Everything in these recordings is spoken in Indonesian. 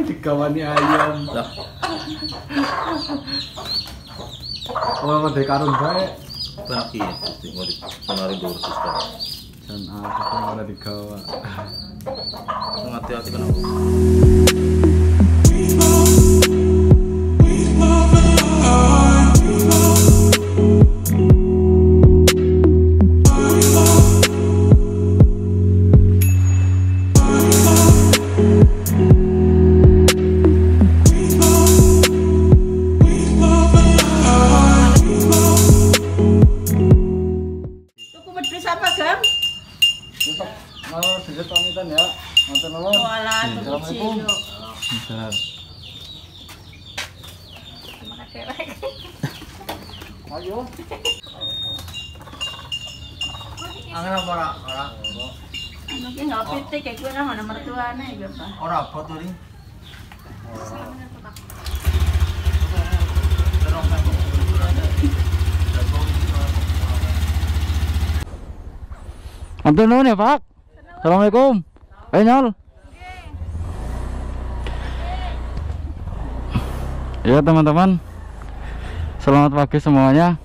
Digawani ayam. Lah, Ora ndek karun bae. lagi mau dipenari dulu sekarang. Dan aku ora digawa. Hati-hati kenapa? Mau sedikit pamitan ya. Matur nuwun. Assalamualaikum. Bentar. Ayo. Angin apa ora? Ora. Anu ki enggak pitik kayak gue nang nomor tuane ya, Pak. Ora apa tuh ning? Matur nuwun ya, Pak. Assalamualaikum. Nyol. Ya, teman-teman. Selamat pagi semuanya.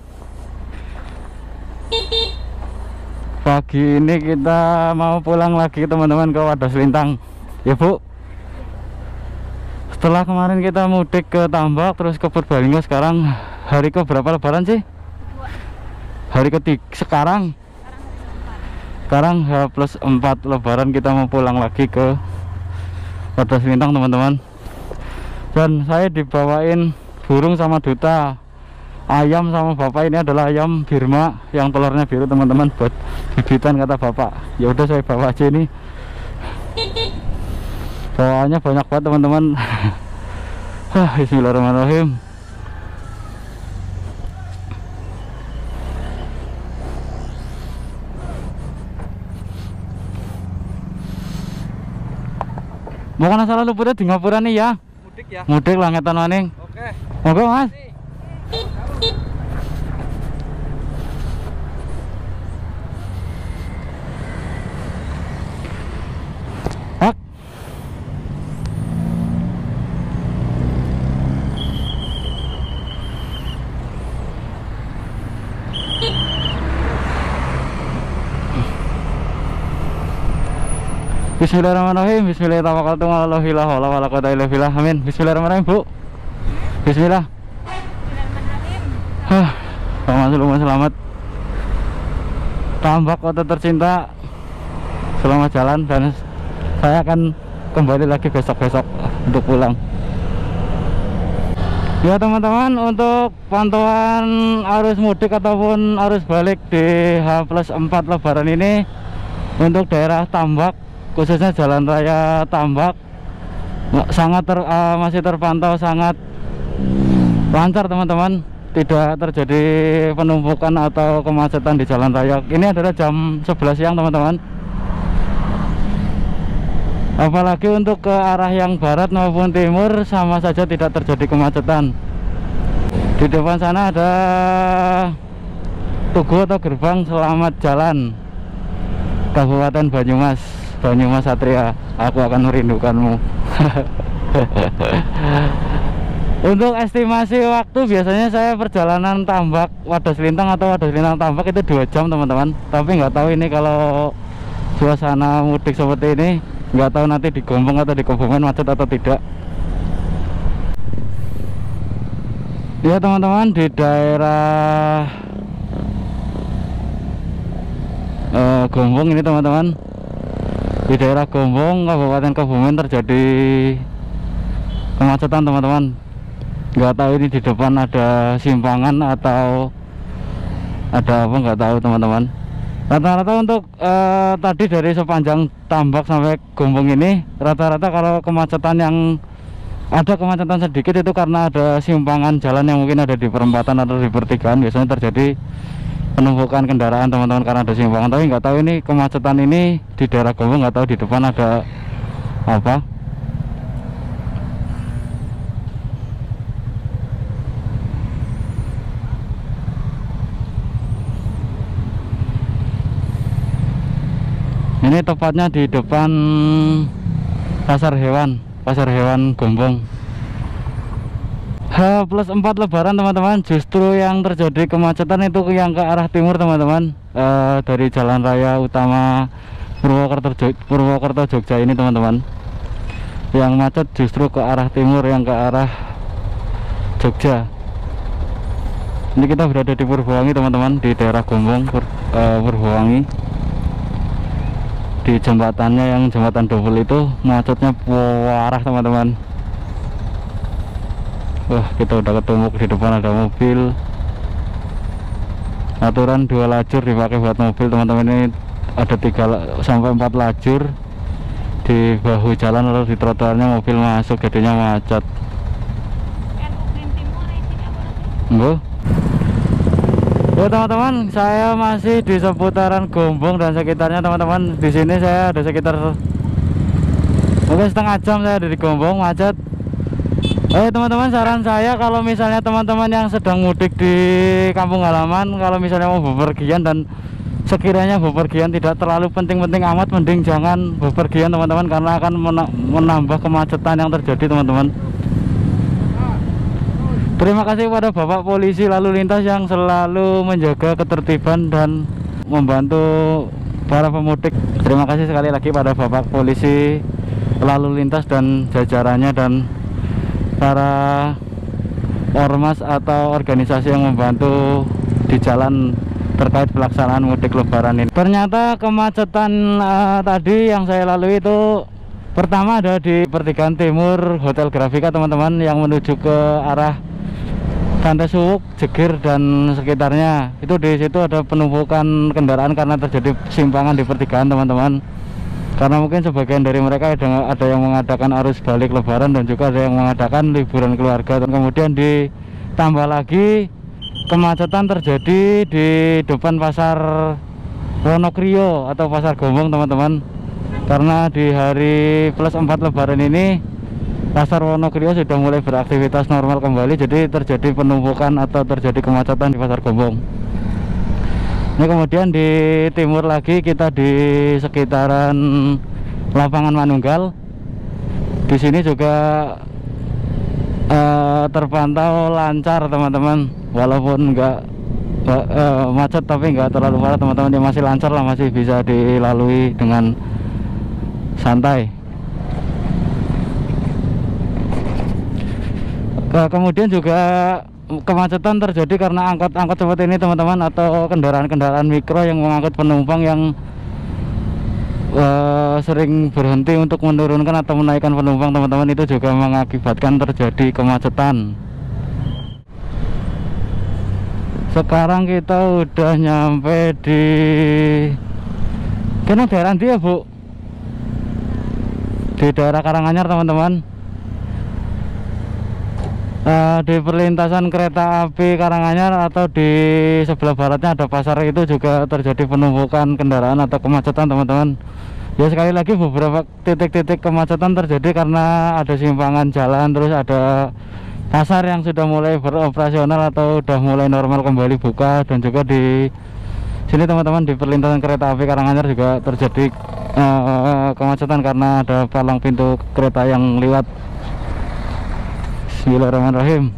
Pagi ini kita mau pulang lagi teman-teman ke Wadas Lintang. Ya, Bu. Setelah kemarin kita mudik ke Tambak terus ke Purbalingga, sekarang hari ke berapa lebaran sih? Hari ketiga sekarang H+4 lebaran kita mau pulang lagi ke Wadas Lintang teman-teman. Dan saya dibawain burung sama duta, ayam sama bapak. Ini adalah ayam Birma yang telurnya biru teman-teman, buat bibitan kata bapak. Ya udah saya bawa aja ini. Bawaannya banyak banget teman-teman. Bismillahirrahmanirrahim. Mau kena salah luputnya di ngapura nih ya. Mudik ya. Mudik lah ngetan maning. Oke. Oke Mas. Pak. Bismillahirrahmanirrahim. Bismillahirrahmanirrahim. Amin. Bismillahirrahmanirrahim, Bu. Bismillah. Selamat. Tambak kota tercinta. Selamat jalan, dan saya akan kembali lagi besok-besok untuk pulang. Ya teman-teman, untuk pantauan arus mudik ataupun arus balik di H+4 lebaran ini untuk daerah Tambak, khususnya jalan raya Tambak, sangat masih terpantau sangat lancar teman-teman. Tidak terjadi penumpukan atau kemacetan di jalan raya. Ini adalah jam 11 siang teman-teman. Apalagi untuk ke arah yang barat maupun timur sama saja tidak terjadi kemacetan. Di depan sana ada tugu atau gerbang selamat jalan Kabupaten Banyumas, Banyumas Satria. Aku akan merindukanmu. Untuk estimasi waktu biasanya saya perjalanan Tambak Wadas Lintang atau Wadas Lintang Tambak itu 2 jam teman-teman. Tapi nggak tahu ini kalau suasana mudik seperti ini, nggak tahu nanti di Gombong atau di Kebumen macet atau tidak. Ya teman-teman, di daerah Gombong ini teman-teman, di daerah Gombong Kabupaten Kebumen terjadi kemacetan teman-teman. Nggak tahu ini di depan ada simpangan atau ada apa, nggak tahu teman-teman. Rata-rata untuk tadi dari sepanjang Tambak sampai Gombong ini, rata-rata kalau kemacetan yang ada kemacetan sedikit itu karena ada simpangan jalan yang mungkin ada di perempatan atau di pertigaan. Biasanya terjadi penumpukan kendaraan teman-teman karena ada simpangan. Tapi nggak tahu ini kemacetan ini di daerah Gombong, nggak tahu di depan ada apa. Ini tepatnya di depan pasar hewan pasar hewan Gombong. H+4 Lebaran teman-teman, justru yang terjadi kemacetan itu yang ke arah timur teman-teman, dari jalan raya utama Purwokerto Jogja ini teman-teman. Yang macet justru ke arah timur, yang ke arah Jogja. Ini kita berada di Purbowangi teman-teman, di daerah Gombong, Purbowangi. Di jembatannya yang jembatan double itu macetnya parah teman-teman. Wah, kita udah ketemu di depan ada mobil. Aturan 2 lajur dipakai buat mobil teman-teman. Ini ada 3 sampai 4 lajur di bahu jalan, lalu di trotoarnya mobil masuk, jadinya macet. Enggak. Ya teman-teman, saya masih di seputaran Gombong dan sekitarnya teman-teman. Di sini saya ada sekitar mungkin setengah jam saya ada di Gombong, macet. Teman-teman, saran saya kalau misalnya teman-teman yang sedang mudik di kampung halaman, kalau misalnya mau bepergian dan sekiranya bepergian tidak terlalu penting-penting amat, mending jangan bepergian teman-teman, karena akan menambah kemacetan yang terjadi teman-teman. Terima kasih kepada Bapak Polisi Lalu Lintas yang selalu menjaga ketertiban dan membantu para pemudik. Terima kasih sekali lagi pada Bapak Polisi Lalu Lintas dan jajarannya, dan para ormas atau organisasi yang membantu di jalan terkait pelaksanaan mudik lebaran ini. Ternyata kemacetan tadi yang saya lalui itu pertama ada di pertigaan timur Hotel Grafika teman-teman, yang menuju ke arah Pantai Suwuk, Jegir dan sekitarnya. Itu di situ ada penumpukan kendaraan karena terjadi simpangan di pertigaan teman-teman. Karena mungkin sebagian dari mereka ada yang mengadakan arus balik lebaran dan juga ada yang mengadakan liburan keluarga. Dan kemudian ditambah lagi kemacetan terjadi di depan pasar Wonokrio atau pasar Gombong teman-teman. Karena di hari +4 lebaran ini pasar Wonokrio sudah mulai beraktivitas normal kembali, jadi terjadi penumpukan atau terjadi kemacetan di pasar Gombong. Ini kemudian di timur lagi kita di sekitaran lapangan Manunggal. Di sini juga terpantau lancar teman-teman, walaupun enggak macet tapi enggak terlalu parah teman-teman, ya masih lancar lah, masih bisa dilalui dengan santai. Kemudian juga kemacetan terjadi karena angkot-angkot seperti ini teman-teman, atau kendaraan-kendaraan mikro yang mengangkut penumpang yang sering berhenti untuk menurunkan atau menaikkan penumpang teman-teman. Itu juga mengakibatkan terjadi kemacetan. Sekarang kita udah nyampe di daerah dia Bu, di daerah Karanganyar teman-teman. Di perlintasan kereta api Karanganyar atau di sebelah baratnya ada pasar, itu juga terjadi penumpukan kendaraan atau kemacetan teman-teman. Ya sekali lagi beberapa titik-titik kemacetan terjadi karena ada simpangan jalan, terus ada pasar yang sudah mulai beroperasional atau sudah mulai normal kembali buka, dan juga di sini teman-teman di perlintasan kereta api Karanganyar juga terjadi kemacetan karena ada palang pintu kereta yang lewat. Bismillahirrahmanirrahim.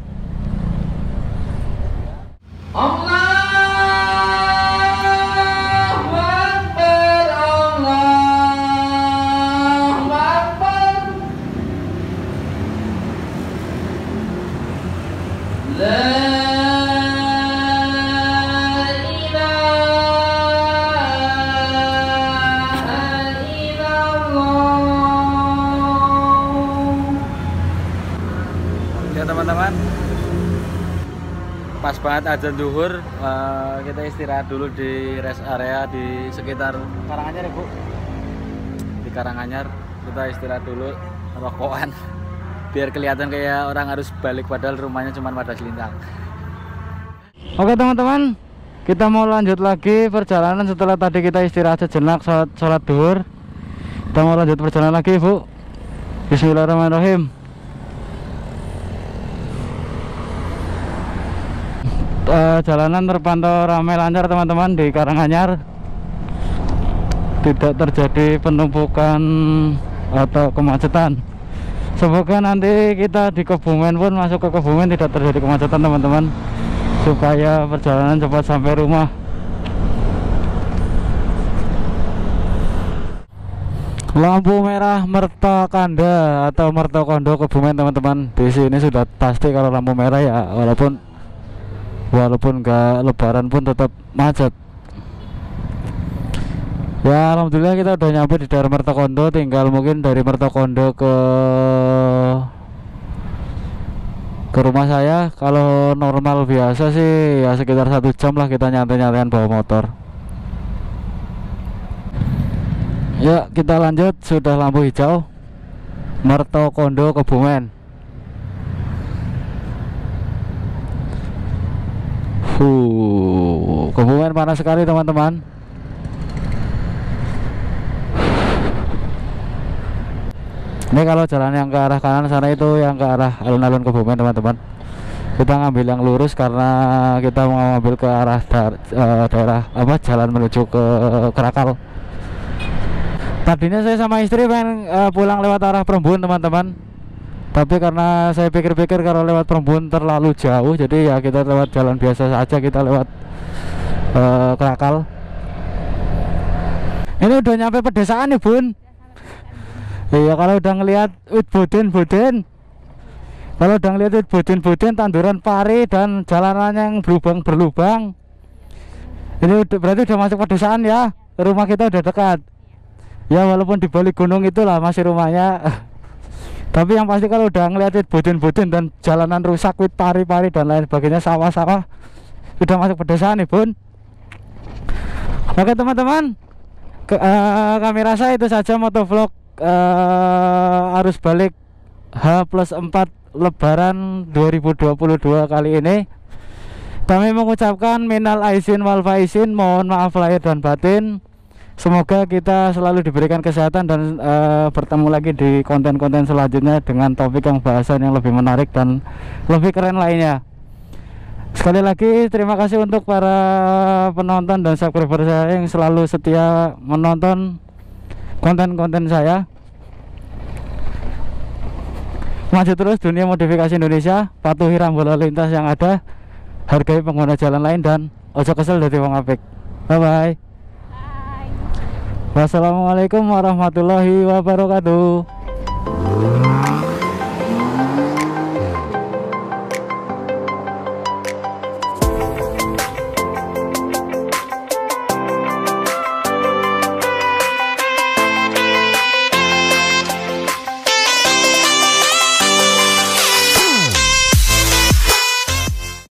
Allahu Akbar, Allahu Akbar. La ilaha illallah. Ya teman-teman, pas banget azan zuhur, kita istirahat dulu di rest area di sekitar Karanganyar ya Bu. Di Karanganyar kita istirahat dulu, rokokan biar kelihatan kayak orang harus balik padahal rumahnya cuma pada selintang. Oke teman-teman, kita mau lanjut lagi perjalanan setelah tadi kita istirahat sejenak sholat zuhur. Kita mau lanjut perjalanan lagi Bu. Bismillahirrahmanirrahim. Jalanan terpantau ramai lancar teman-teman di Karanganyar, tidak terjadi penumpukan atau kemacetan. Semoga nanti kita di Kebumen pun masuk ke Kebumen tidak terjadi kemacetan teman-teman, supaya perjalanan cepat sampai rumah. Lampu merah Mertokanda atau Mertokondo Kebumen teman-teman. Di sini sudah pasti kalau lampu merah ya, walaupun nggak lebaran pun tetap macet. Ya alhamdulillah kita udah nyampe di daerah Mertokondo. Tinggal mungkin dari Mertokondo ke rumah saya. Kalau normal biasa sih ya sekitar 1 jam lah kita nyantai-nyantaian bawa motor. Ya kita lanjut, sudah lampu hijau Mertokondo Kebumen. Kebumen panas sekali teman-teman. Ini kalau jalan yang ke arah kanan sana itu yang ke arah alun-alun Kebumen teman-teman. Kita ngambil yang lurus karena kita mau ngambil ke arah daerah jalan menuju ke Krakal. Tadinya saya sama istri pengen pulang lewat arah Perembun teman-teman, tapi karena saya pikir-pikir kalau lewat Perembun terlalu jauh, jadi ya kita lewat jalan biasa saja, kita lewat Krakal. Ini udah nyampe pedesaan nih Bun. Iya, kalau udah ngelihat wit boden, kalau udah ngelihat wit boden, tanduran pari dan jalanan yang berlubang, ini berarti udah masuk pedesaan ya. Rumah kita udah dekat. Ya walaupun di balik gunung itulah masih rumahnya. Tapi yang pasti kalau udah ngeliatin boden dan jalanan rusak, wit pari-pari dan lain sebagainya, sawah-sawah, sudah masuk pedesaan nih Bun. Oke teman-teman, kami rasa itu saja motovlog arus balik H+4 Lebaran 2022 kali ini. Kami mengucapkan minal aizin wal faizin, mohon maaf lahir dan batin. Semoga kita selalu diberikan kesehatan dan bertemu lagi di konten-konten selanjutnya dengan topik yang bahasan yang lebih menarik dan lebih keren lainnya. Sekali lagi terima kasih untuk para penonton dan subscriber saya yang selalu setia menonton konten-konten saya. Maju terus dunia modifikasi Indonesia, patuhi rambu lalu lintas yang ada, hargai pengguna jalan lain, dan ojo kesel dari wong apik. Bye bye. Wassalamualaikum warahmatullahi wabarakatuh.